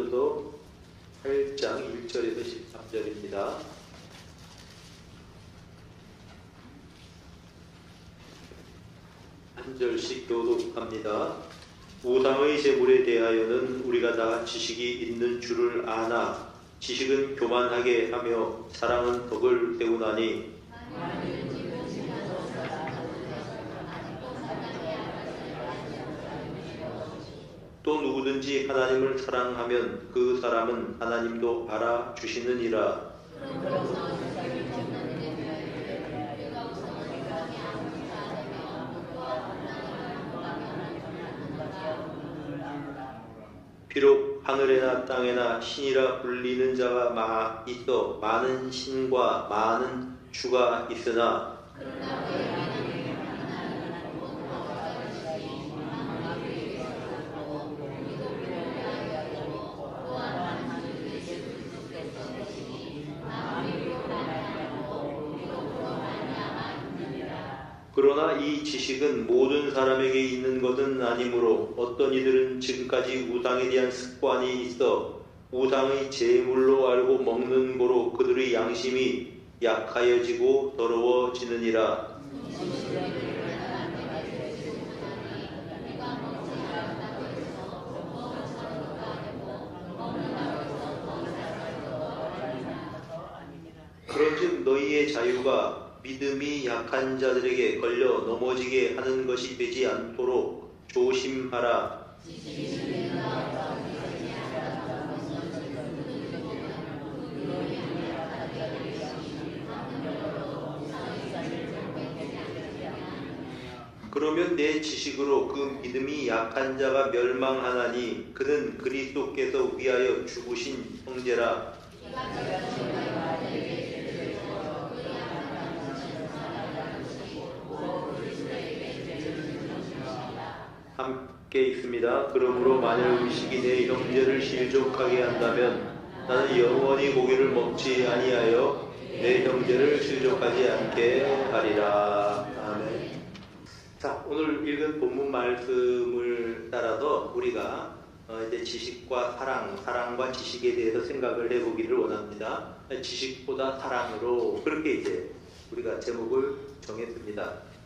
고린도전서 8장 1절에서 13절입니다. 한 절씩 교독합니다. 우상의 제물에 대하여는 우리가 다 지식이 있는 줄을 아나 지식은 교만하게 하며 사랑은 덕을 세우나니 또 누구든지 하나님을 사랑하면 그 사람은 하나님도 알아주시느니라. 비록 하늘에나 땅에나 신이라 불리는 자가 있어 많은 신과 많은 주가 있으나 그러나 이 지식은 모든 사람에게 있는 것은 아니므로 어떤 이들은 지금까지 우상에 대한 습관이 있어 우상의 제물로 알고 먹는 고로 그들의 양심이 약하여지고 더러워지느니라. 그런즉 너희의 자유가 믿음이 약한 자들에게 걸려 넘어지게 하는 것이 되지 않도록 조심하라. 그러면 내 지식으로 그 믿음이 약한 자가 멸망하나니 그는 그리스도께서 위하여 죽으신 형제라. 함께 있습니다. 그러므로 만일 음식이 내 형제를 실족하게 한다면 나는 영원히 고기를 먹지 아니하여 내 형제를 실족하지 않게 하리라. 아멘. 자, 오늘 읽은 본문 말씀을 따라서 우리가 이제 지식과 사랑과 지식에 대해서 생각을 해보기를 원합니다. 지식보다 사랑으로 그렇게 이제 우리가 제목을 정했습니다.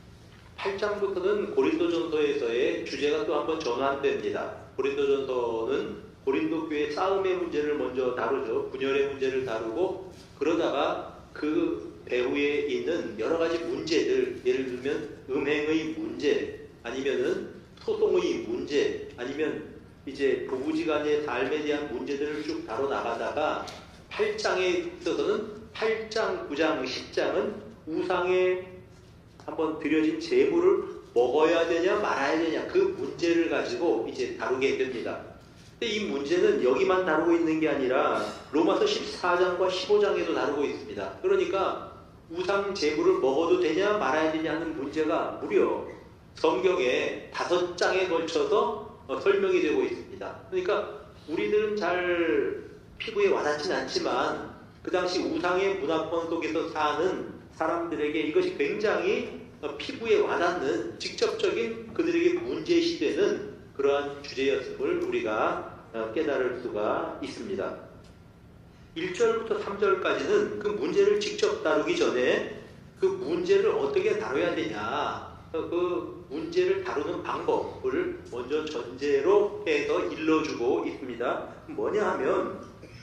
8장부터는 고린도전서에서의 주제가 또 한번 전환됩니다. 고린도전서는 고린도 교회 싸움의 문제를 먼저 다루죠. 분열의 문제를 다루고 그러다가 그 배후에 있는 여러 가지 문제들, 예를 들면 음행의 문제, 아니면은 소송의 문제, 아니면 이제 부부지간의 삶에 대한 문제들을 쭉 다뤄 나가다가 8장에 있어서는 8장, 9장, 10장은 우상에 한번 드려진 제물을 먹어야 되냐 말아야 되냐 그 문제를 가지고 이제 다루게 됩니다. 근데 이 문제는 여기만 다루고 있는 게 아니라 로마서 14장과 15장에도 다루고 있습니다. 그러니까 우상 제물을 먹어도 되냐 말아야 되냐 하는 문제가 무려 성경에 5장에 걸쳐서 설명이 되고 있습니다. 그러니까 우리들은 잘 피부에 와닿진 않지만 그 당시 우상의 문화권 속에서 사는 사람들에게 이것이 굉장히 피부에 와닿는 직접적인 그들에게 문제시되는 그러한 주제였음을 우리가 깨달을 수가 있습니다. 1절부터 3절까지는 그 문제를 직접 다루기 전에 그 문제를 어떻게 다뤄야 되냐, 그 문제를 다루는 방법을 먼저 전제로 해서 일러주고 있습니다. 뭐냐 하면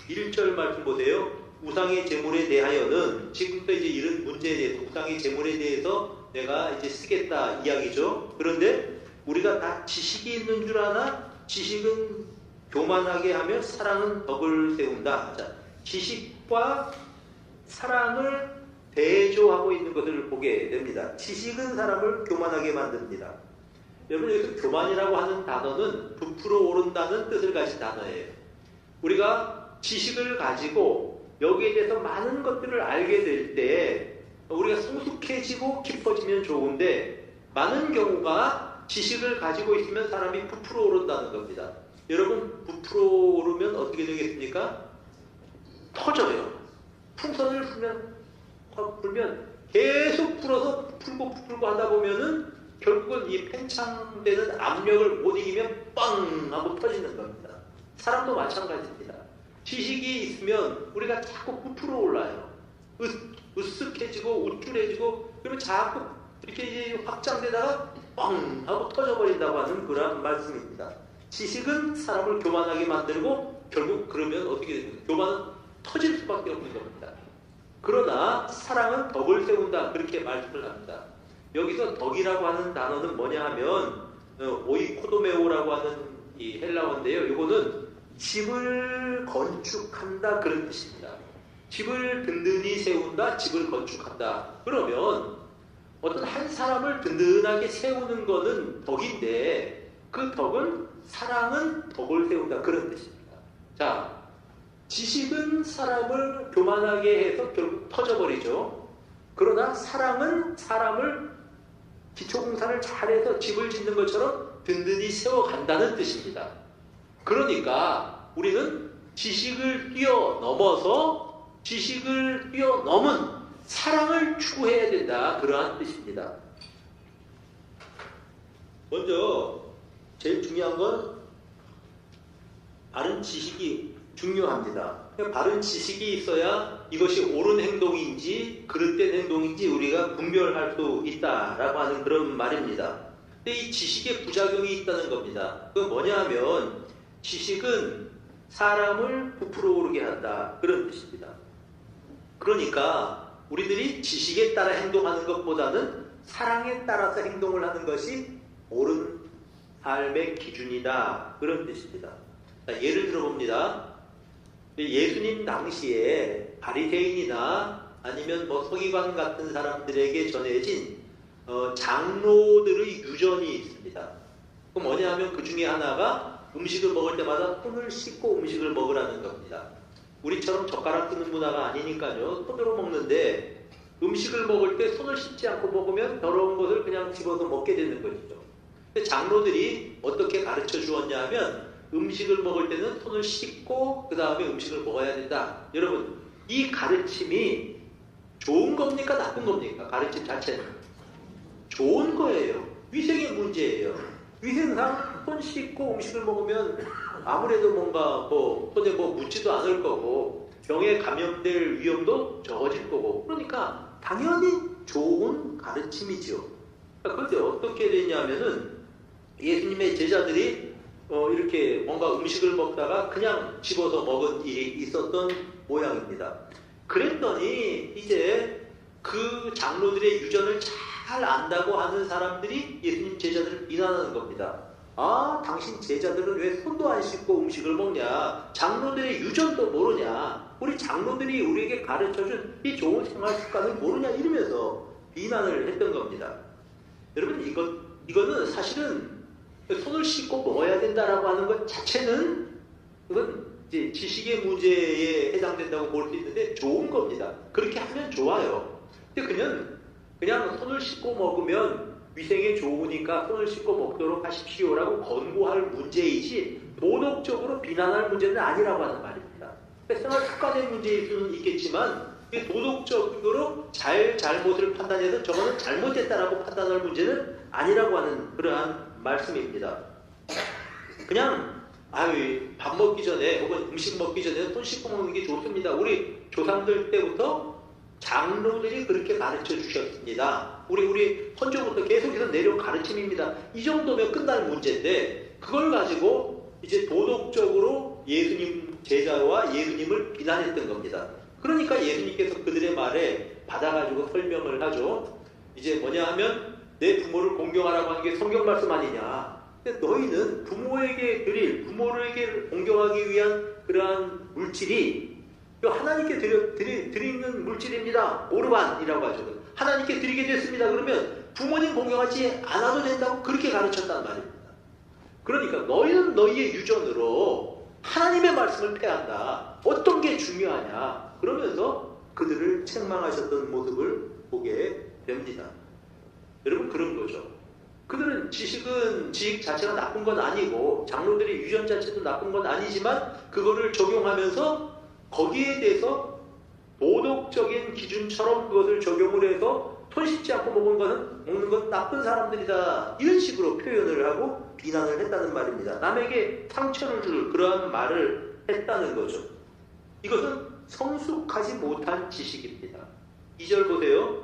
1절 말씀 보세요. 우상의 제물에 대하여는 지금부터 이제 이런 문제에 대해서 우상의 제물에 대해서 내가 이제 쓰겠다 이야기죠. 그런데 우리가 다 지식이 있는 줄 아나 지식은 교만하게 하며 사랑은 덕을 세운다. 자, 지식과 사랑을 대조하고 있는 것을 보게 됩니다. 지식은 사람을 교만하게 만듭니다. 여러분 여기서 교만이라고 하는 단어는 부풀어 오른다는 뜻을 가진 단어예요. 우리가 지식을 가지고 여기에 대해서 많은 것들을 알게 될 때 우리가 성숙해지고 깊어지면 좋은데 많은 경우가 지식을 가지고 있으면 사람이 부풀어 오른다는 겁니다. 여러분 부풀어 오르면 어떻게 되겠습니까? 터져요. 풍선을 불면 계속 불어서 풀고 하다 보면은 결국은 이 팽창되는 압력을 못 이기면 빵 하고 터지는 겁니다. 사람도 마찬가지입니다. 지식이 있으면 우리가 자꾸 부풀어 올라요. 으쓱해지고 우쭐해지고 그러면 자꾸 이렇게 이제 확장되다가 뻥 하고 터져버린다고 하는 그런 말씀입니다. 지식은 사람을 교만하게 만들고 결국 그러면 어떻게 됩니까? 교만은 터질 수밖에 없는 겁니다. 그러나 사랑은 덕을 세운다 그렇게 말씀을 합니다. 여기서 덕이라고 하는 단어는 뭐냐 하면 오이코도메오라고 하는 이 헬라어인데요. 이거는 집을 건축한다 그런 뜻입니다. 집을 든든히 세운다, 집을 건축한다. 그러면 어떤 한 사람을 든든하게 세우는 것은 덕인데 그 덕은 사랑은 덕을 세운다 그런 뜻입니다. 자, 지식은 사람을 교만하게 해서 결국 터져버리죠. 그러나 사랑은 사람을 기초공사를 잘해서 집을 짓는 것처럼 든든히 세워간다는 뜻입니다. 그러니까 우리는 지식을 뛰어넘은 사랑을 추구해야 된다. 그러한 뜻입니다. 먼저 제일 중요한 건 바른 지식이 중요합니다. 바른 지식이 있어야 이것이 옳은 행동인지 그릇된 행동인지 우리가 분별할 수 있다라고 하는 그런 말입니다. 근데 이 지식에 부작용이 있다는 겁니다. 그건 뭐냐 하면 지식은 사람을 부풀어 오르게 한다 그런 뜻입니다. 그러니까 우리들이 지식에 따라 행동하는 것보다는 사랑에 따라서 행동을 하는 것이 옳은 삶의 기준이다 그런 뜻입니다. 자, 예를 들어봅니다. 예수님 당시에 바리새인이나 아니면 서기관 같은 사람들에게 전해진 장로들의 유전이 있습니다. 그 뭐냐 하면 그 중에 하나가 음식을 먹을 때마다 손을 씻고 음식을 먹으라는 겁니다. 우리처럼 젓가락 쓰는 문화가 아니니까요. 손으로 먹는데 음식을 먹을 때 손을 씻지 않고 먹으면 더러운 것을 그냥 집어서 먹게 되는 것이죠. 근데 장로들이 어떻게 가르쳐 주었냐 하면 음식을 먹을 때는 손을 씻고 그 다음에 음식을 먹어야 된다. 여러분, 이 가르침이 좋은 겁니까? 나쁜 겁니까? 가르침 자체는 좋은 거예요. 위생의 문제예요. 위생상 손 씻고 음식을 먹으면 아무래도 뭔가 손에 묻지도 않을 거고 병에 감염될 위험도 적어질 거고 그러니까 당연히 좋은 가르침이죠. 그런데 어떻게 되냐면은 예수님의 제자들이 이렇게 뭔가 음식을 먹다가 그냥 집어서 먹은 일이 있었던 모양입니다. 그랬더니 이제 그 장로들의 유전을 잘 안다고 하는 사람들이 예수님 제자들을 비난하는 겁니다. 아, 당신 제자들은 왜 손도 안 씻고 음식을 먹냐? 장로들의 유전도 모르냐? 우리 장로들이 우리에게 가르쳐준 이 좋은 생활 습관을 모르냐? 이러면서 비난을 했던 겁니다. 여러분, 이거는 사실은 손을 씻고 먹어야 된다라고 하는 것 자체는 그건 이제 지식의 문제에 해당된다고 볼 수 있는데 좋은 겁니다. 그렇게 하면 좋아요. 근데 그냥 손을 씻고 먹으면 위생에 좋으니까 손을 씻고 먹도록 하십시오라고 권고할 문제이지 도덕적으로 비난할 문제는 아니라고 하는 말입니다. 생활 습관의 문제일 수는 있겠지만 도덕적으로 잘못을 판단해서 저거는 잘못됐다라고 판단할 문제는 아니라고 하는 그러한 말씀입니다. 그냥 밥 먹기 전에 혹은 음식 먹기 전에 손 씻고 먹는 게 좋습니다. 우리 조상들 때부터 장로들이 그렇게 가르쳐 주셨습니다. 우리 선조부터 계속해서 내려온 가르침입니다. 이 정도면 끝날 문제인데 그걸 가지고 이제 도덕적으로 예수님 제자와 예수님을 비난했던 겁니다. 그러니까 예수님께서 그들의 말에 받아가지고 설명을 하죠. 이제 뭐냐 하면 내 부모를 공경하라고 하는 게 성경 말씀 아니냐. 근데 너희는 부모에게 공경하기 위한 그러한 물질이 하나님께 드리는 물질입니다. 오르반이라고 하죠. 하나님께 드리게 됐습니다. 그러면 부모님 공경하지 않아도 된다고 그렇게 가르쳤단 말입니다. 그러니까 너희는 너희의 유전으로 하나님의 말씀을 폐한다. 어떤 게 중요하냐. 그러면서 그들을 책망하셨던 모습을 보게 됩니다. 여러분, 그런 거죠. 그들은 지식 자체가 나쁜 건 아니고 장로들의 유전 자체도 나쁜 건 아니지만 그거를 적용하면서 거기에 대해서 도덕적인 기준처럼 그것을 적용을 해서 손 씻지 않고 먹는 건 나쁜 사람들이다. 이런 식으로 표현을 하고 비난을 했다는 말입니다. 남에게 상처를 줄 그러한 말을 했다는 거죠. 이것은 성숙하지 못한 지식입니다. 2절 보세요.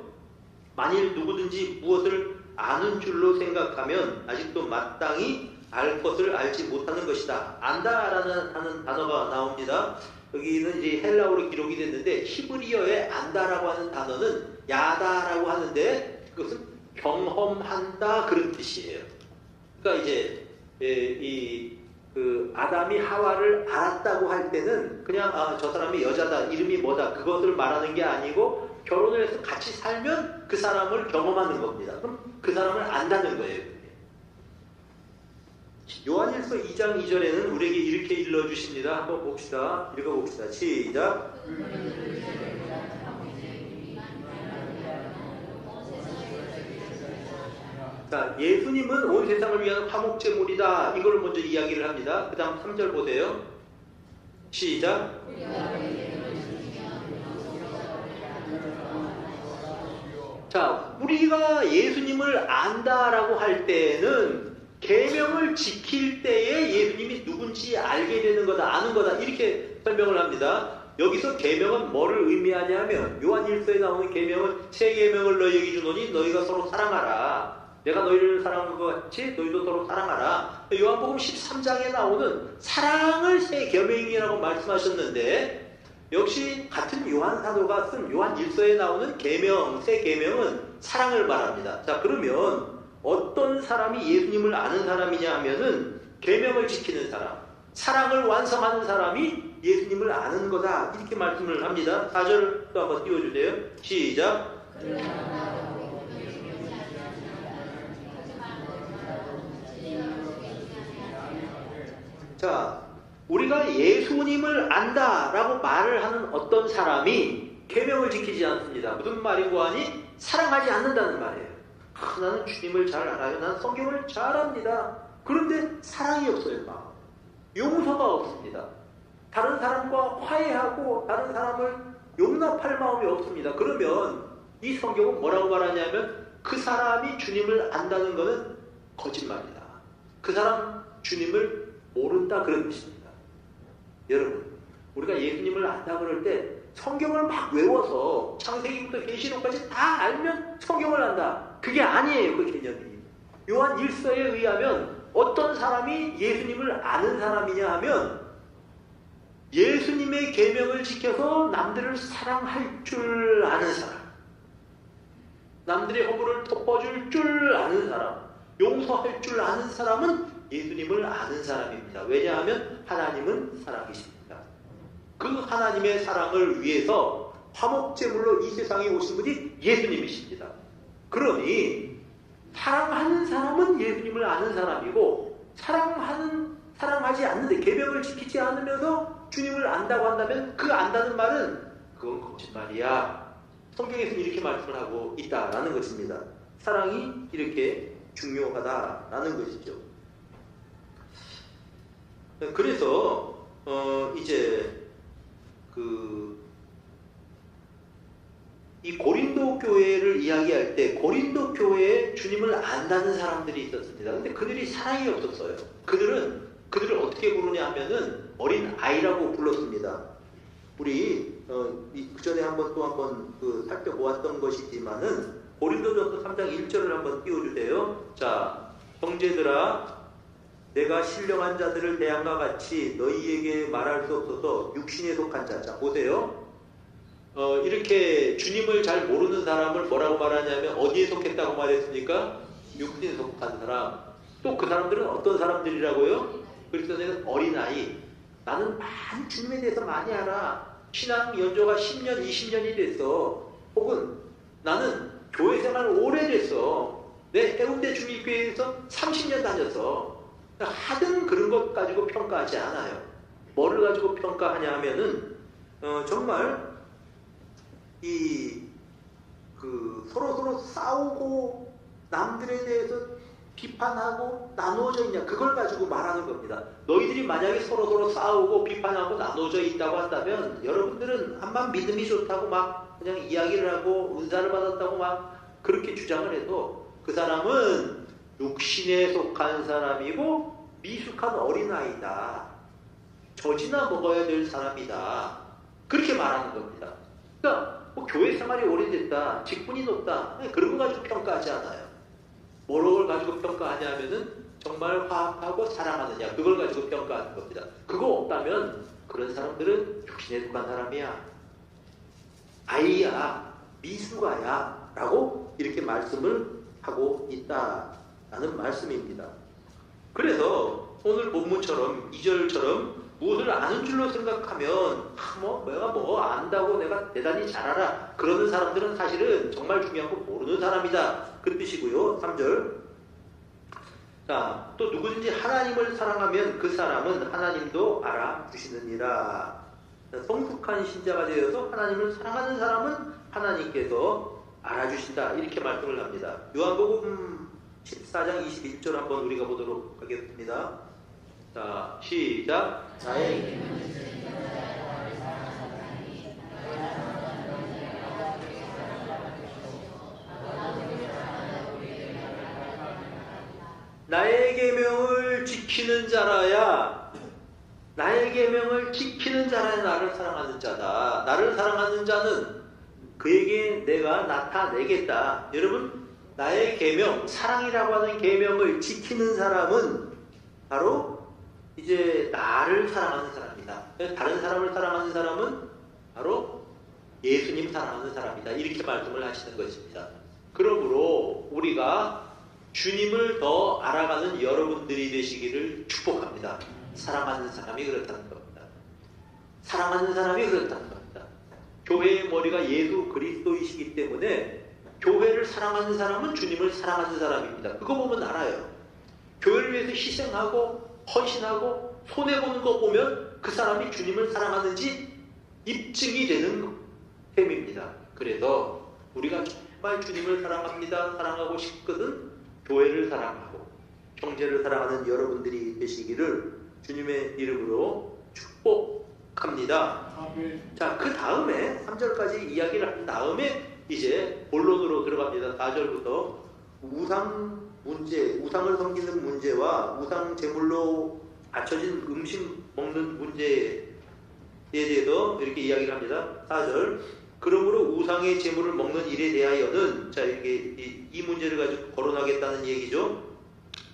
만일 누구든지 무엇을 아는 줄로 생각하면 아직도 마땅히 알 것을 알지 못하는 것이다. 안다라는 단어가 나옵니다. 여기는 이제 헬라어로 기록이 됐는데 히브리어에 안다라고 하는 단어는 야다라고 하는데 그것은 경험한다 그런 뜻이에요. 그러니까 이제 아담이 하와를 알았다고 할 때는 그냥 저 사람이 여자다, 이름이 뭐다 그것을 말하는 게 아니고 결혼을 해서 같이 살면 그 사람을 경험하는 겁니다. 그럼 그 사람을 안다는 거예요. 요한일서 2장 2절에는 우리에게 이렇게 일러주십니다. 한번 봅시다. 읽어봅시다. 시작. 자, 예수님은 온 세상을 위한 화목제물이다. 이걸 먼저 이야기를 합니다. 그 다음 3절 보세요. 시작. 자, 우리가 예수님을 안다라고 할 때는 계명을 지킬 때에 예수님이 누군지 알게 되는 거다, 아는 거다 이렇게 설명을 합니다. 여기서 계명은 뭐를 의미하냐면 요한일서에 나오는 계명은 새 계명을 너희에게 주노니 너희가 서로 사랑하라. 내가 너희를 사랑한 것 같이 너희도 서로 사랑하라. 요한복음 13장에 나오는 사랑을 새 계명이라고 말씀하셨는데 역시 같은 요한 사도가 쓴 요한일서에 나오는 계명, 새 계명은 사랑을 말합니다. 자, 그러면 어떤 사람이 예수님을 아는 사람이냐 하면은 계명을 지키는 사람, 사랑을 완성하는 사람이 예수님을 아는 거다 이렇게 말씀을 합니다. 4절 또 한번 띄워주세요. 시작. 자, 우리가 예수님을 안다라고 말을 하는 어떤 사람이 계명을 지키지 않습니다. 무슨 말이고 하니 사랑하지 않는다는 말이에요. 나는 주님을 잘 알아요. 나는 성경을 잘 압니다. 그런데 사랑이 없어요. 마음. 용서가 없습니다. 다른 사람과 화해하고 다른 사람을 용납할 마음이 없습니다. 그러면 이 성경은 뭐라고 말하냐면 그 사람이 주님을 안다는 것은 거짓말이다. 그 사람 주님을 모른다 그런 뜻입니다. 여러분, 우리가 예수님을 안다 그럴 때 성경을 막 외워서 창세기부터 계시록까지 다 알면 성경을 안다. 그게 아니에요. 그 개념이. 요한 1서에 의하면 어떤 사람이 예수님을 아는 사람이냐 하면 예수님의 계명을 지켜서 남들을 사랑할 줄 아는 사람, 남들의 허물을 덮어줄 줄 아는 사람, 용서할 줄 아는 사람은 예수님을 아는 사람입니다. 왜냐하면 하나님은 사랑이십니다. 그 하나님의 사랑을 위해서 화목제물로 이 세상에 오신 분이 예수님이십니다. 그러니 사랑하는 사람은 예수님을 아는 사람이고 사랑하지 않는데 계명을 지키지 않으면서 주님을 안다고 한다면 그 안다는 말은 그건 거짓말이야. 성경에서는 이렇게 말씀을 하고 있다라는 것입니다. 사랑이 이렇게 중요하다라는 것이죠. 그래서 이제 이 고린도 교회를 이야기할 때 고린도 교회에 주님을 안다는 사람들이 있었습니다. 근데 그들이 사랑이 없었어요. 그들을 어떻게 부르냐 하면은 어린 아이라고 불렀습니다. 우리 그 전에 한번 살펴보았던 것이지만은 고린도전서 3장 1절을 한번 띄워주세요. 자, 형제들아, 내가 신령한 자들을 대함과 같이 너희에게 말할 수 없어서 육신에 속한 자. 자, 보세요. 이렇게 주님을 잘 모르는 사람을 뭐라고 말하냐면 어디에 속했다고 말했습니까? 육신에 속한 사람. 또 그 사람들은 어떤 사람들이라고요? 그래서 내가 어린아이. 나는 많이 주님에 대해서 많이 알아. 신앙 연조가 10년, 20년이 됐어. 혹은 나는 교회 생활 오래됐어. 내 해운대 중립교회에서 30년 다녔어. 하등 그런 것 가지고 평가하지 않아요. 뭐를 가지고 평가하냐 하면은 정말 서로 싸우고 남들에 대해서 비판하고 나누어져 있냐, 그걸 가지고 말하는 겁니다. 너희들이 만약에 서로 싸우고 비판하고 나누어져 있다고 한다면 여러분들은 암만 믿음이 좋다고 막 그냥 이야기를 하고 은사를 받았다고 막 그렇게 주장을 해도 그 사람은 육신에 속한 사람이고 미숙한 어린아이다. 젖이나 먹어야 될 사람이다. 그렇게 말하는 겁니다. 그러니까 뭐 교회 생활이 오래됐다, 직분이 높다, 그런 거 가지고 평가하지 않아요. 뭐를 가지고 평가하냐면은 정말 화합하고 사랑하느냐, 그걸 가지고 평가하는 겁니다. 그거 없다면 그런 사람들은 육신에 속한 사람이야, 아이야, 미숙아야 라고 이렇게 말씀을 하고 있다라는 말씀입니다. 그래서 오늘 본문처럼 2절처럼 무엇을 아는 줄로 생각하면 내가 뭐 안다고 내가 대단히 잘 알아, 그러는 사람들은 사실은 정말 중요한 거 모르는 사람이다, 그 뜻이고요. 3절, 자, 또 누구든지 하나님을 사랑하면 그 사람은 하나님도 알아주시느니라. 성숙한 신자가 되어서 하나님을 사랑하는 사람은 하나님께서 알아주신다, 이렇게 말씀을 합니다. 요한복음 14장 21절 한번 우리가 보도록 하겠습니다. 자, 시작. 나의 계명을 지키는 자라야, 나의 계명을 지키는 자라야 나를 사랑하는 자다. 나를 사랑하는 자는 그에게 내가 나타내겠다. 여러분, 나의 계명, 사랑이라고 하는 계명을 지키는 사람은 바로 이제 나를 사랑하는 사람이다. 다른 사람을 사랑하는 사람은 바로 예수님 사랑하는 사람이다, 이렇게 말씀을 하시는 것입니다. 그러므로 우리가 주님을 더 알아가는 여러분들이 되시기를 축복합니다. 사랑하는 사람이 그렇다는 겁니다. 사랑하는 사람이 그렇다는 겁니다. 교회의 머리가 예수 그리스도이시기 때문에 교회를 사랑하는 사람은 주님을 사랑하는 사람입니다. 그거 보면 알아요. 교회를 위해서 희생하고 헌신하고 손해보는 거 보면 그 사람이 주님을 사랑하는지 입증이 되는 셈입니다. 그래서 우리가 정말 주님을 사랑합니다, 사랑하고 싶거든 교회를 사랑하고 형제를 사랑하는 여러분들이 되시기를 주님의 이름으로 축복합니다. 자, 그 다음에 3절까지 이야기를 한 다음에 이제 본론으로 들어갑니다. 4절부터 우상 문제, 우상을 섬기는 문제와 우상 제물로 바쳐진 음식 먹는 문제에 대해서 이렇게 이야기를 합니다. 4절, 그러므로 우상의 제물을 먹는 일에 대하여는, 자, 이렇게 이 문제를 가지고 거론하겠다는 얘기죠.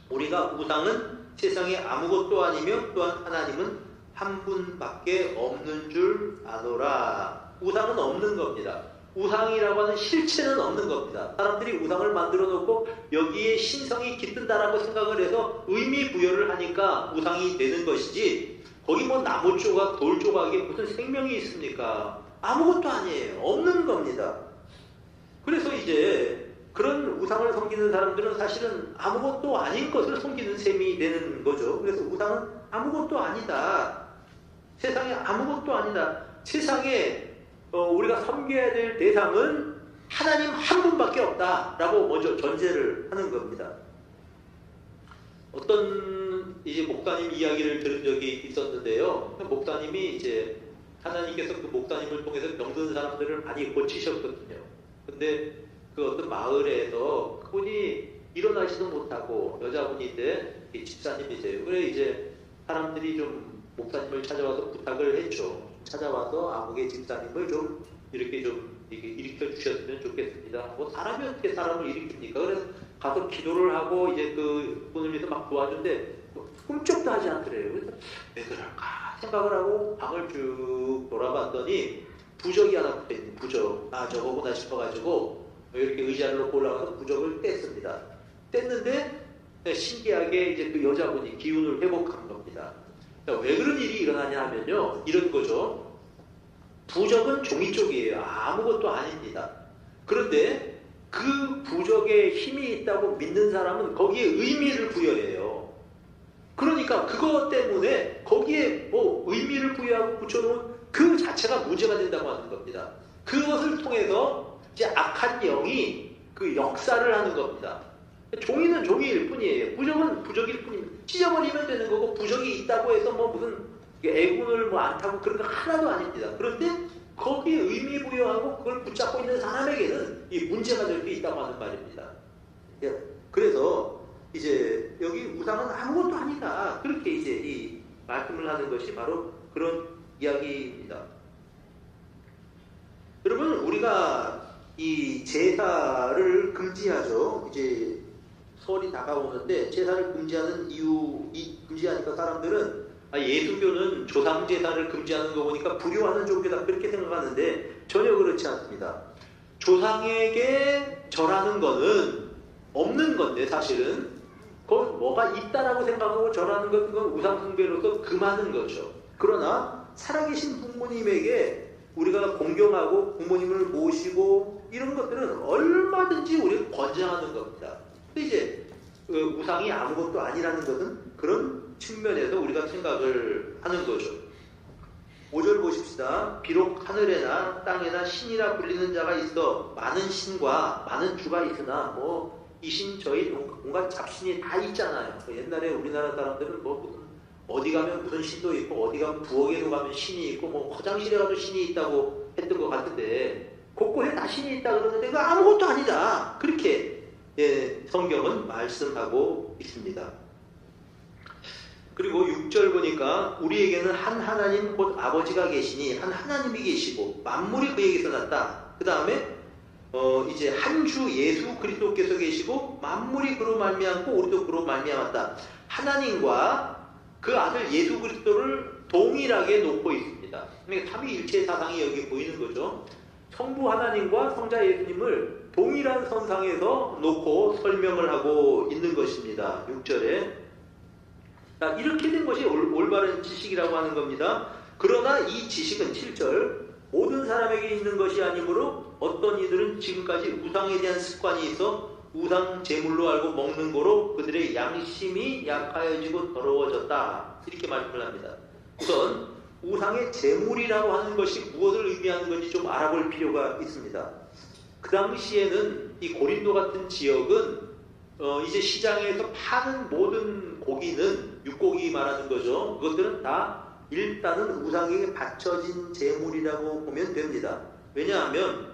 우리가 우상은 세상에 아무것도 아니며 또한 하나님은 한 분밖에 없는 줄 아노라. 우상은 없는 겁니다. 우상이라고 하는 실체는 없는 겁니다. 사람들이 우상을 만들어 놓고 여기에 신성이 깃든다라고 생각을 해서 의미 부여를 하니까 우상이 되는 것이지, 거기 뭐 나무 조각, 돌 조각에 무슨 생명이 있습니까? 아무것도 아니에요. 없는 겁니다. 그래서 이제 그런 우상을 섬기는 사람들은 사실은 아무것도 아닌 것을 섬기는 셈이 되는 거죠. 그래서 우상은 아무것도 아니다. 세상에 아무것도 아니다. 세상에 우리가 섬겨야 될 대상은 하나님 한 분밖에 없다라고 먼저 전제를 하는 겁니다. 어떤 이제 목사님 이야기를 들은 적이 있었는데요. 목사님이 이제 하나님께서 그 목사님을 통해서 병든 사람들을 많이 고치셨거든요. 근데 그 어떤 마을에서 그분이 일어나지도 못하고 여자분인데 집사님이세요. 그래 이제 사람들이 좀 목사님을 찾아와서 부탁을 했죠. 찾아와서 아무개 집사님을 좀 이렇게 좀 일으켜 주셨으면 좋겠습니다. 뭐 사람이 어떻게 사람을 일으킵니까? 그래서 가서 기도를 하고 이제 그 분을 위해서 막 도와주는데 꿈쩍도 하지 않더래요. 그래서 왜 그럴까 생각을 하고 방을 쭉 돌아봤더니 부적이 하나 붙어있는, 부적. 아, 저거구나 싶어가지고 이렇게 의자를 놓고 올라가서 부적을 뗐습니다. 뗐는데 신기하게 이제 그 여자분이 기운을 회복한 겁니다. 왜 그런 일이 일어나냐 하면요, 이런 거죠. 부적은 종이 쪽이에요. 아무것도 아닙니다. 그런데 그 부적에 힘이 있다고 믿는 사람은 거기에 의미를 부여해요. 그러니까 그것 때문에 거기에 뭐 의미를 부여하고 붙여놓은 그 자체가 문제가 된다고 하는 겁니다. 그것을 통해서 이제 악한 영이 그 역사를 하는 겁니다. 종이는 종이일 뿐이에요. 부적은 부적일 뿐입니다. 찢어버리면 되는 거고, 부적이 있다고 해서 뭐 무슨 애군을 뭐 안 타고 그런 거 하나도 아닙니다. 그런데 거기에 의미 부여하고 그걸 붙잡고 있는 사람에게는 이 문제가 될 수 있다고 하는 말입니다. 예, 그래서 이제 여기 우상은 아무것도 아니다. 그렇게 이제 이 말씀을 하는 것이 바로 그런 이야기입니다. 여러분, 우리가 이 제사를 금지하죠. 이제 설이 다가오는데 제사를 금지하는 금지하니까 사람들은 예수교는 조상 제사를 금지하는 거 보니까 불효하는 종교다 그렇게 생각하는데 전혀 그렇지 않습니다. 조상에게 절하는 거는 없는 건데 사실은 그건 뭐가 있다라고 생각하고 절하는 것은 그건 우상 숭배로서 금하는 거죠. 그러나 살아계신 부모님에게 우리가 공경하고 부모님을 모시고 이런 것들은 얼마든지 우리가 권장하는 겁니다. 근데 이제 우상이 아무것도 아니라는 것은 그런 측면에서 우리가 생각을 하는 거죠. 5절 보십시다. 비록 하늘에나 땅에나 신이라 불리는 자가 있어 많은 신과 많은 주가 있으나 이 신 저희 온갖 잡신이 다 있잖아요. 옛날에 우리나라 사람들은 어디 가면 무슨 신도 있고 어디 가면 부엌에도 가면 신이 있고 화장실에 가도 신이 있다고 했던 것 같은데 곳곳에 다 신이 있다 그러는데 그거 아무것도 아니다. 그렇게 성경은 말씀하고 있습니다. 그리고 6절 보니까 우리에게는 한 하나님 곧 아버지가 계시니 한 하나님이 계시고 만물이 그에게서 났다. 그 다음에 이제 한 주 예수 그리스도께서 계시고 만물이 그로 말미암고 우리도 그로 말미암았다. 하나님과 그 아들 예수 그리스도를 동일하게 놓고 있습니다. 그러니까 삼위일체 사상이 여기 보이는 거죠. 성부 하나님과 성자 예수님을 동일한 선상에서 놓고 설명을 하고 있는 것입니다. 6절에 자, 이렇게 된 것이 올바른 지식이라고 하는 겁니다. 그러나 이 지식은 7절 모든 사람에게 있는 것이 아니므로 어떤 이들은 지금까지 우상에 대한 습관이 있어 우상 제물로 알고 먹는 거로 그들의 양심이 약하여지고 더러워졌다. 이렇게 말씀을 합니다. 우선 우상의 제물이라고 하는 것이 무엇을 의미하는 건지 좀 알아볼 필요가 있습니다. 그 당시에는 이 고린도 같은 지역은 이제 시장에서 파는 모든 고기는 육고기 말하는 거죠. 그것들은 다 일단은 우상에게 바쳐진 제물이라고 보면 됩니다. 왜냐하면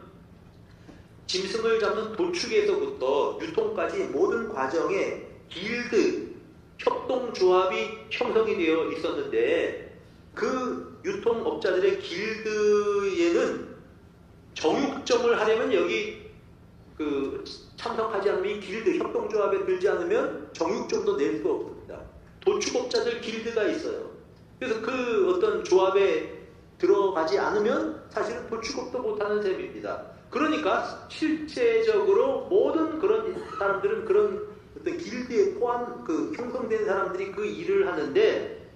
짐승을 잡는 도축에서부터 유통까지 모든 과정에 길드, 협동조합이 형성이 되어 있었는데 그 유통업자들의 길드에는 정육점을 하려면 여기 참석하지 않으면 이 길드, 협동조합에 들지 않으면 정육점도 낼 수 없습니다. 도축업자들 길드가 있어요. 그래서 그 어떤 조합에 들어가지 않으면 사실은 도축업도 못하는 셈입니다. 그러니까 실제적으로 모든 그런 사람들은 그런 어떤 길드에 형성된 사람들이 그 일을 하는데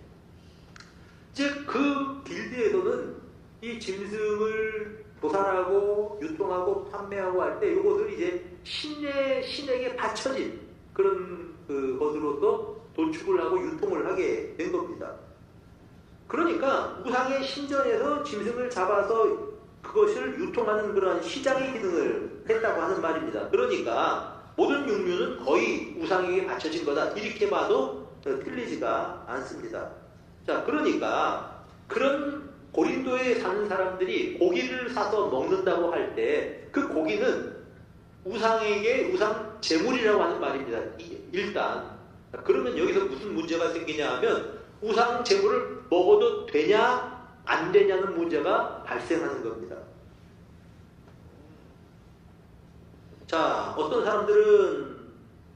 이제 그 길드에서는 이 짐승을 도살하고 유통하고 판매하고 할 때 이것을 이제 신에게 바쳐진 그런 것으로서 도축을 하고 유통을 하게 된 겁니다. 그러니까 우상의 신전에서 짐승을 잡아서 그것을 유통하는 그런 시장의 기능을 했다고 하는 말입니다. 그러니까 모든 육류는 거의 우상에게 바쳐진 거다. 이렇게 봐도 틀리지가 않습니다. 자, 그러니까 그런 고린도에 사는 사람들이 고기를 사서 먹는다고 할 때 그 고기는 우상에게 우상 제물이라고 하는 말입니다. 일단 그러면 여기서 무슨 문제가 생기냐 하면 우상 제물을 먹어도 되냐 안 되냐는 문제가 발생하는 겁니다. 자, 어떤 사람들은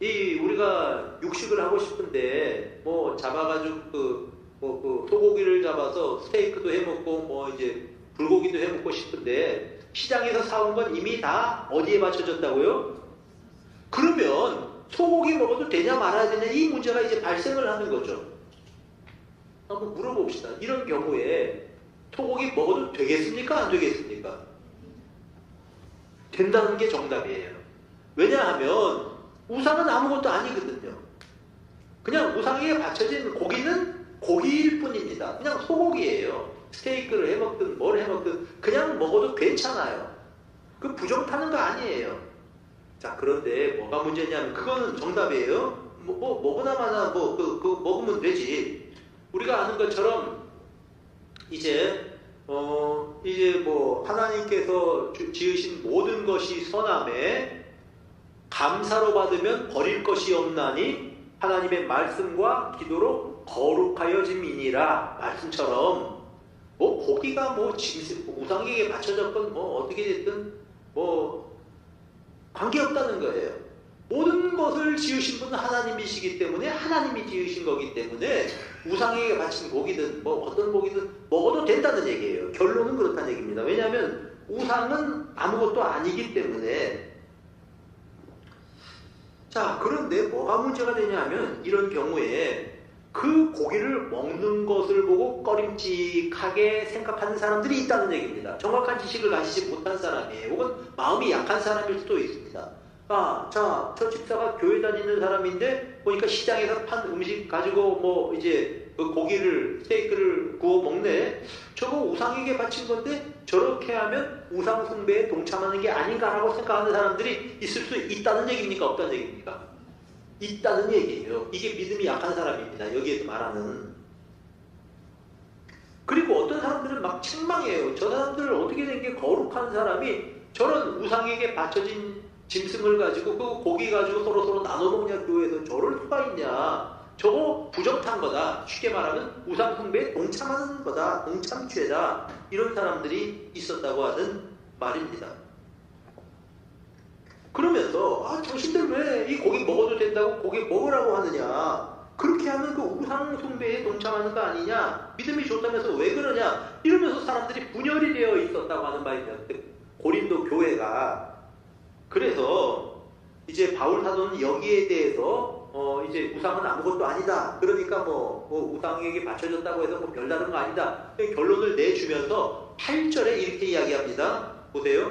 우리가 육식을 하고 싶은데 잡아가지고 소고기를 잡아서 스테이크도 해먹고 이제 불고기도 해먹고 싶은데 시장에서 사온 건 이미 다 어디에 맞춰졌다고요? 그러면 소고기 먹어도 되냐 말아야 되냐 이 문제가 이제 발생을 하는 거죠. 한번 물어봅시다. 이런 경우에 소고기 먹어도 되겠습니까? 안 되겠습니까? 된다는 게 정답이에요. 왜냐하면 우상은 아무것도 아니거든요. 그냥 우상에 바쳐진 고기는 고기일 뿐입니다. 그냥 소고기예요. 스테이크를 해먹든 뭘 해먹든 그냥 먹어도 괜찮아요. 그 부정 타는 거 아니에요. 자, 그런데 뭐가 문제냐면 그거는 정답이에요. 먹으나 마나 그거 먹으면 되지. 우리가 아는 것처럼 이제 이제 뭐 하나님께서 지으신 모든 것이 선함에 감사로 받으면 버릴 것이 없나니 하나님의 말씀과 기도로 거룩하여짐이니라. 말씀처럼 뭐 고기가 뭐 우상에게 바쳐졌건 뭐 어떻게 됐든 뭐 관계없다는 거예요. 모든 것을 지으신 분은 하나님이시기 때문에 하나님이 지으신 거기 때문에 우상에게 바친 고기든 뭐 어떤 고기든 먹어도 된다는 얘기예요. 결론은 그렇다는 얘기입니다. 왜냐하면 우상은 아무것도 아니기 때문에. 자, 그런데 뭐가 문제가 되냐면 이런 경우에 그 고기를 먹는 것을 보고 꺼림칙하게 생각하는 사람들이 있다는 얘기입니다. 정확한 지식을 가지지 못한 사람이에요. 혹은 마음이 약한 사람일 수도 있습니다. 자, 저 집사가 교회 다니는 사람인데 보니까 시장에서 판 음식 가지고 뭐 이제 그 고기를 스테이크를 구워 먹네. 저거 우상에게 바친 건데 저렇게 하면 우상 숭배에 동참하는 게 아닌가라고 생각하는 사람들이 있을 수 있다는 얘기입니까? 없다는 얘기입니까? 있다는 얘기예요. 이게 믿음이 약한 사람입니다. 여기에서 말하는. 그리고 어떤 사람들은 막 책망해요. 저 사람들 어떻게 된 게 거룩한 사람이 저런 우상에게 바쳐진 짐승을 가지고 그 고기 가지고 서로 나눠 먹냐, 교회에서 저럴 수가 있냐. 저거 부정탄 거다. 쉽게 말하면 우상 숭배에 동참하는 거다. 동참죄다. 이런 사람들이 있었다고 하는 말입니다. 그러면서 당신들 왜 이 고기 먹어도 된다고 고기 먹으라고 하느냐. 그렇게 하면 그 우상 숭배에 동참하는 거 아니냐. 믿음이 좋다면서 왜 그러냐. 이러면서 사람들이 분열이 되어 있었다고 하는 바입니다. 고린도 교회가. 그래서 이제 바울 사도는 여기에 대해서 이제 우상은 아무것도 아니다. 그러니까 뭐 우상에게 바쳐졌다고 해서 뭐 별다른 거 아니다. 결론을 내주면서 8절에 이렇게 이야기합니다. 보세요.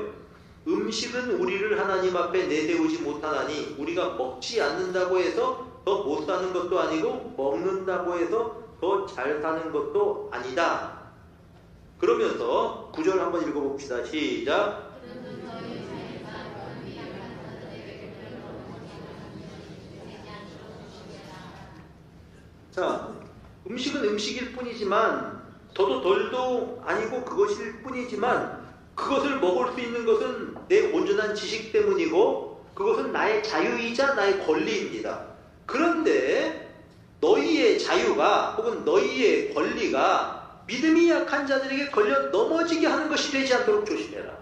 음식은 우리를 하나님 앞에 내세우지 못하나니 우리가 먹지 않는다고 해서 더 못 사는 것도 아니고 먹는다고 해서 더 잘 사는 것도 아니다. 그러면서 9절 한번 읽어봅시다. 시작. 자, 음식은 음식일 뿐이지만 더도 덜도 아니고 그것일 뿐이지만 그것을 먹을 수 있는 것은 내 온전한 지식 때문이고 그것은 나의 자유이자 나의 권리입니다. 그런데 너희의 자유가 혹은 너희의 권리가 믿음이 약한 자들에게 걸려 넘어지게 하는 것이 되지 않도록 조심해라.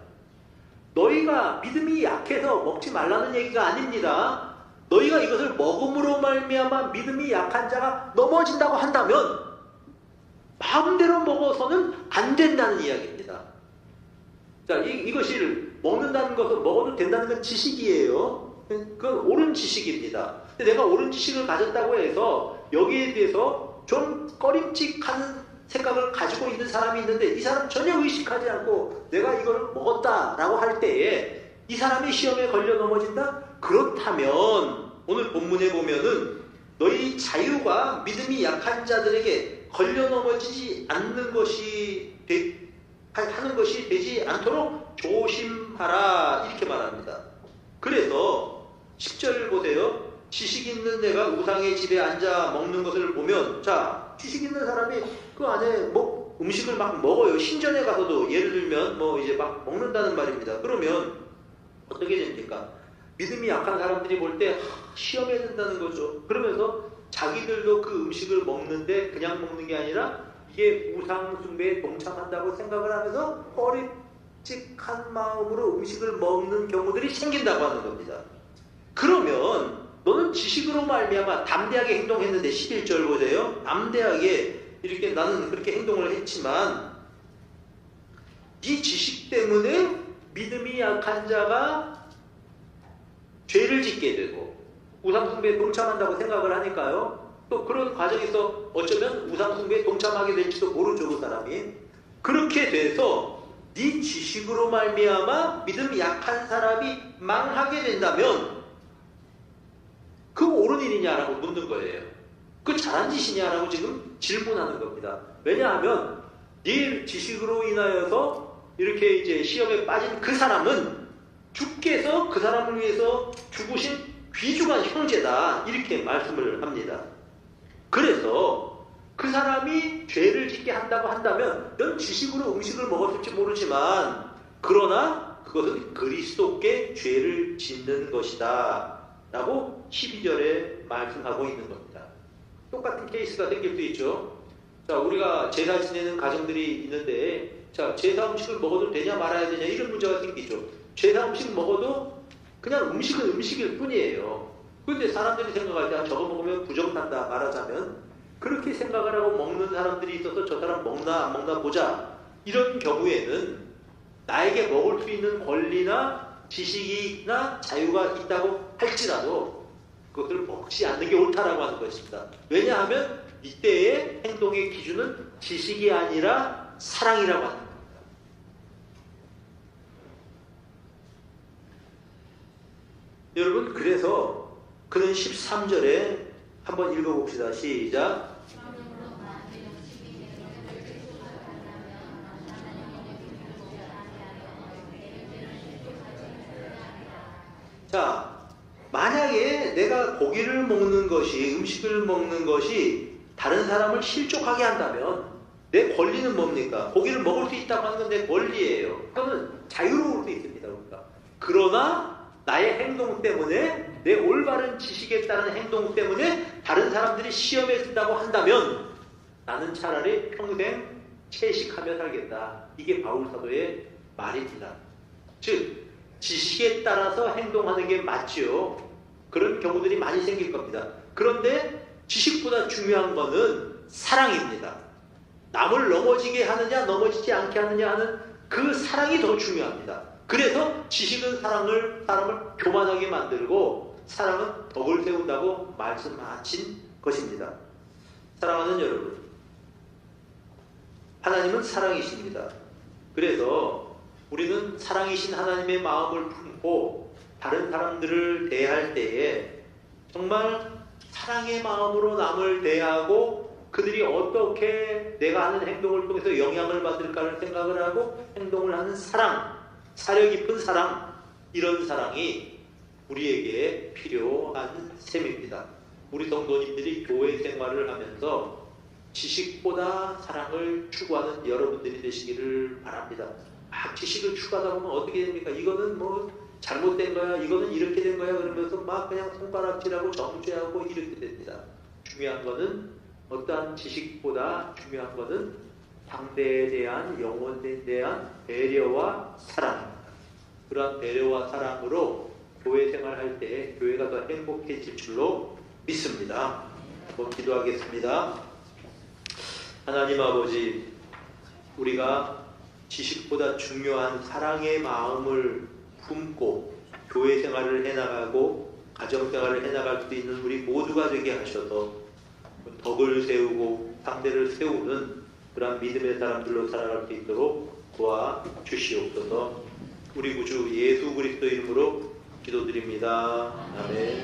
너희가 믿음이 약해서 먹지 말라는 얘기가 아닙니다. 너희가 이것을 먹음으로 말미암아 믿음이 약한 자가 넘어진다고 한다면 마음대로 먹어서는 안 된다는 이야기입니다. 자, 이것을 먹는다는 것은 먹어도 된다는 건 지식이에요. 그건 옳은 지식입니다. 근데 내가 옳은 지식을 가졌다고 해서 여기에 대해서 좀 꺼림칙한 생각을 가지고 있는 사람이 있는데 이 사람 전혀 의식하지 않고 내가 이걸 먹었다라고 할 때에 이 사람이 시험에 걸려 넘어진다? 그렇다면 오늘 본문에 보면은 너희 자유가 믿음이 약한 자들에게 걸려 넘어지지 않는 것이 하는 것이 되지 않도록 조심하라 이렇게 말합니다. 그래서 10절 보세요. 지식 있는 내가 우상의 집에 앉아 먹는 것을 보면 자 지식 있는 사람이 그 안에 뭐 음식을 막 먹어요. 신전에 가서도 예를 들면 뭐 이제 막 먹는다는 말입니다. 그러면 어떻게 됩니까? 믿음이 약한 사람들이 볼 때 시험해야 된다는 거죠. 그러면서 자기들도 그 음식을 먹는데 그냥 먹는 게 아니라 이게 우상 숭배에 동참한다고 생각을 하면서 꺼림칙한 마음으로 음식을 먹는 경우들이 생긴다고 하는 겁니다. 그러면 너는 지식으로 말미암아 담대하게 행동했는데 11절 보세요. 담대하게 이렇게 나는 그렇게 행동을 했지만 이 지식 때문에 믿음이 약한 자가 죄를 짓게 되고 우상숭배에 동참한다고 생각을 하니까요. 또 그런 과정에서 어쩌면 우상숭배에 동참하게 될지도 모르죠. 그 사람이. 그렇게 돼서 네 지식으로 말미암아 믿음이 약한 사람이 망하게 된다면 그거 옳은 일이냐라고 묻는 거예요. 그 잘한 짓이냐라고 지금 질문하는 겁니다. 왜냐하면 네 지식으로 인하여서 이렇게 이제 시험에 빠진 그 사람은 주께서 그 사람을 위해서 죽으신 귀중한 형제다 이렇게 말씀을 합니다. 그래서 그 사람이 죄를 짓게 한다고 한다면 넌 지식으로 음식을 먹었을지 모르지만 그러나 그것은 그리스도께 죄를 짓는 것이다 라고 12절에 말씀하고 있는 겁니다. 똑같은 케이스가 생길 수 있죠. 자, 우리가 제사 지내는 가정들이 있는데 자, 제사 음식을 먹어도 되냐 말아야 되냐 이런 문제가 생기죠. 제사 음식 먹어도 그냥 음식은 음식일 뿐이에요. 그런데 사람들이 생각할 때 저거 먹으면 부정탄다 말하자면 그렇게 생각을 하고 먹는 사람들이 있어서 저 사람 먹나 안 먹나 보자. 이런 경우에는 나에게 먹을 수 있는 권리나 지식이나 자유가 있다고 할지라도 그것을 먹지 않는 게 옳다라고 하는 것입니다. 왜냐하면 이때의 행동의 기준은 지식이 아니라 사랑이라고 하는 겁니다. 여러분, 그래서 그는 13절에 한번 읽어봅시다. 시작. 자, 만약에 내가 고기를 먹는 것이, 음식을 먹는 것이 다른 사람을 실족하게 한다면 내 권리는 뭡니까? 고기를 먹을 수 있다고 하는 건 내 권리예요. 그거는 자유로울 수 있습니다. 우리가. 그러나 나의 행동 때문에, 내 올바른 지식에 따른 행동 때문에 다른 사람들이 시험에 든다고 한다면 나는 차라리 평생 채식하며 살겠다. 이게 바울 사도의 말입니다. 즉 지식에 따라서 행동하는 게 맞지요. 그런 경우들이 많이 생길 겁니다. 그런데 지식보다 중요한 거는 사랑입니다. 남을 넘어지게 하느냐 넘어지지 않게 하느냐 하는 그 사랑이 더 중요합니다. 그래서 지식은 사람을 교만하게 만들고 사랑은 덕을 세운다고 말씀하신 것입니다. 사랑하는 여러분, 하나님은 사랑이십니다. 그래서 우리는 사랑이신 하나님의 마음을 품고 다른 사람들을 대할 때에 정말 사랑의 마음으로 남을 대하고 그들이 어떻게 내가 하는 행동을 통해서 영향을 받을까를 생각을 하고 행동을 하는 사랑, 사려 깊은 사랑, 이런 사랑이 우리에게 필요한 셈입니다. 우리 성도님들이 교회 생활을 하면서 지식보다 사랑을 추구하는 여러분들이 되시기를 바랍니다. 막 지식을 추구하다 보면 어떻게 됩니까? 이거는 뭐 잘못된 거야, 이거는 이렇게 된 거야 그러면서 막 그냥 손가락질하고 정죄하고 이렇게 됩니다. 중요한 거는 어떠한 지식보다 중요한 거는 상대에 대한, 영혼에 대한 배려와 사랑입니다. 그러한 배려와 사랑으로 교회 생활할 때 교회가 더 행복해질 줄로 믿습니다. 한번 기도하겠습니다. 하나님 아버지, 우리가 지식보다 중요한 사랑의 마음을 품고 교회 생활을 해나가고 가정 생활을 해나갈 수 있는 우리 모두가 되게 하셔서 덕을 세우고 상대를 세우는 그런 믿음의 사람들로 살아갈 수 있도록 도와주시옵소서. 우리 구주 예수 그리스도 이름으로 기도드립니다. 아멘.